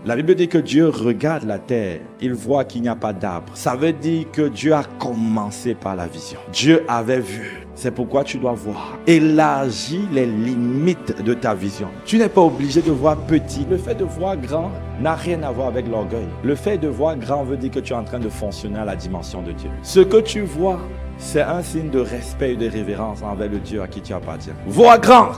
La Bible dit que Dieu regarde la terre, il voit qu'il n'y a pas d'arbre. Ça veut dire que Dieu a commencé par la vision. Dieu avait vu. C'est pourquoi tu dois voir. Élargis les limites de ta vision. Tu n'es pas obligé de voir petit. Le fait de voir grand n'a rien à voir avec l'orgueil. Le fait de voir grand veut dire que tu es en train de fonctionner à la dimension de Dieu. Ce que tu vois, c'est un signe de respect et de révérence envers le Dieu à qui tu appartiens. Vois grand.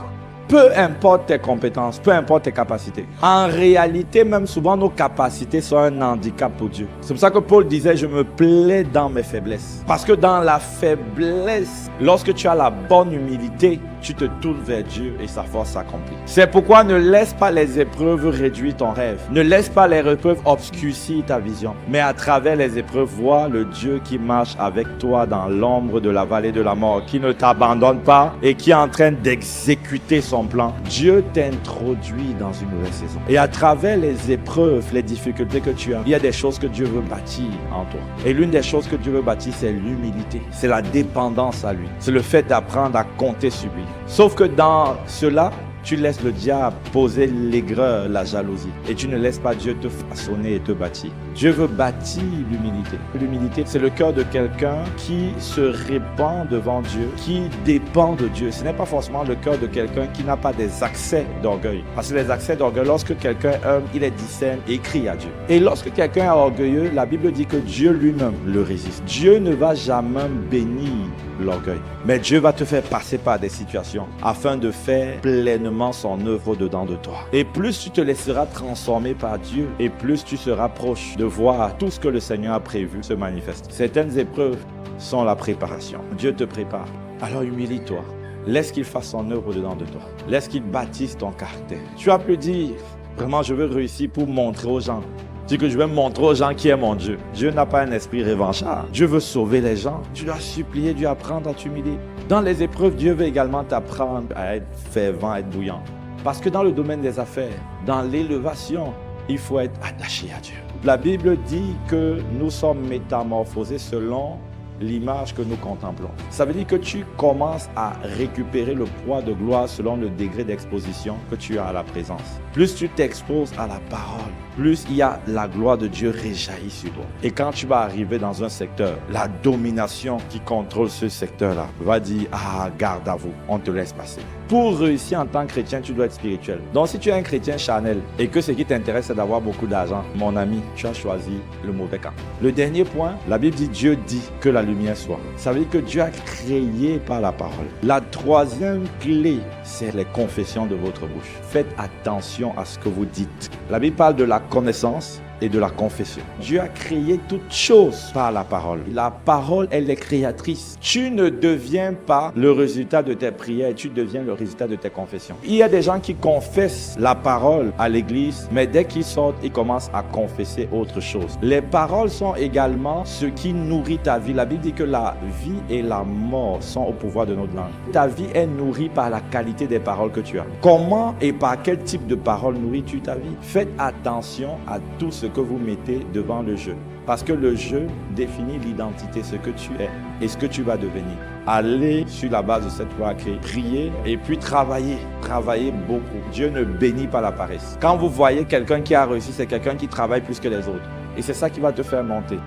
Peu importe tes compétences, peu importe tes capacités. En réalité, même souvent, nos capacités sont un handicap pour Dieu. C'est pour ça que Paul disait, je me plais dans mes faiblesses. Parce que dans la faiblesse, lorsque tu as la bonne humilité, tu te tournes vers Dieu et sa force s'accomplit. C'est pourquoi ne laisse pas les épreuves réduire ton rêve. Ne laisse pas les épreuves obscurcir ta vision. Mais à travers les épreuves, vois le Dieu qui marche avec toi dans l'ombre de la vallée de la mort, qui ne t'abandonne pas et qui est en train d'exécuter son plan. Dieu t'introduit dans une nouvelle saison. Et à travers les épreuves, les difficultés que tu as, il y a des choses que Dieu veut bâtir en toi. Et l'une des choses que Dieu veut bâtir, c'est l'humilité. C'est la dépendance à lui. C'est le fait d'apprendre à compter sur lui. Sauf que dans cela, tu laisses le diable poser l'aigreur, la jalousie. Et tu ne laisses pas Dieu te façonner et te bâtir. Dieu veut bâtir l'humilité. L'humilité, c'est le cœur de quelqu'un qui se répand devant Dieu, qui dépend de Dieu. Ce n'est pas forcément le cœur de quelqu'un qui n'a pas des accès d'orgueil. Parce que les accès d'orgueil, lorsque quelqu'un est humble, il est discerne et crie à Dieu. Et lorsque quelqu'un est orgueilleux, la Bible dit que Dieu lui-même le résiste. Dieu ne va jamais bénir l'orgueil. Mais Dieu va te faire passer par des situations afin de faire pleinement son œuvre dedans de toi. Et plus tu te laisseras transformer par Dieu, et plus tu seras proche de voir tout ce que le Seigneur a prévu se manifester. Certaines épreuves sont la préparation. Dieu te prépare. Alors humilie-toi. Laisse qu'il fasse son œuvre dedans de toi. Laisse qu'il bâtisse ton caractère. Tu as pu dire, vraiment je veux réussir pour montrer aux gens. Dis que je vais montrer aux gens qui est mon Dieu. Dieu n'a pas un esprit revanchard. Dieu veut sauver les gens. Tu dois supplier Dieu, apprendre à t'humilier. Dans les épreuves, Dieu veut également t'apprendre à être fervent, à être bouillant. Parce que dans le domaine des affaires, dans l'élévation, il faut être attaché à Dieu. La Bible dit que nous sommes métamorphosés selon l'image que nous contemplons. Ça veut dire que tu commences à récupérer le poids de gloire selon le degré d'exposition que tu as à la présence. Plus tu t'exposes à la parole, plus il y a la gloire de Dieu réjaillit sur toi. Et quand tu vas arriver dans un secteur, la domination qui contrôle ce secteur-là va dire, ah, garde à vous, on te laisse passer. Pour réussir en tant que chrétien, tu dois être spirituel. Donc si tu es un chrétien charnel et que ce qui t'intéresse c'est d'avoir beaucoup d'argent, mon ami, tu as choisi le mauvais camp. Le dernier point, la Bible dit, Dieu dit que la lumière soit. Ça veut dire que Dieu a créé par la parole. La troisième clé, c'est les confessions de votre bouche. Faites attention à ce que vous dites. La Bible parle de la connaissance et de la confession. Dieu a créé toutes choses par la parole. La parole, elle est créatrice. Tu ne deviens pas le résultat de tes prières, tu deviens le résultat de tes confessions. Il y a des gens qui confessent la parole à l'église, mais dès qu'ils sortent, ils commencent à confesser autre chose. Les paroles sont également ce qui nourrit ta vie. La Bible dit que la vie et la mort sont au pouvoir de notre langue. Ta vie est nourrie par la qualité des paroles que tu as. Comment et par quel type de paroles nourris-tu ta vie? Faites attention à tout ce que vous mettez devant le jeu. Parce que le jeu définit l'identité, ce que tu es et ce que tu vas devenir. Allez sur la base de cette loi créée, priez et puis travaillez. Travaillez beaucoup. Dieu ne bénit pas la paresse. Quand vous voyez quelqu'un qui a réussi, c'est quelqu'un qui travaille plus que les autres. Et c'est ça qui va te faire monter.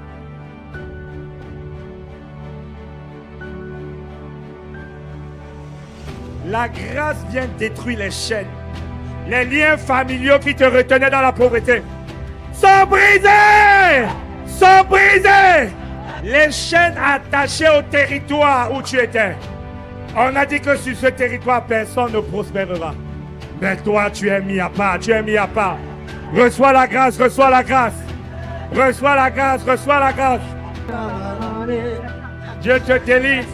La grâce vient détruire les chaînes. Les liens familiaux qui te retenaient dans la pauvreté sont brisés! Sont brisés! Les chaînes attachées au territoire où tu étais. On a dit que sur ce territoire, personne ne prospérera. Mais toi, tu es mis à part, tu es mis à part. Reçois la grâce, reçois la grâce. Reçois la grâce, reçois la grâce. Dieu te délivre.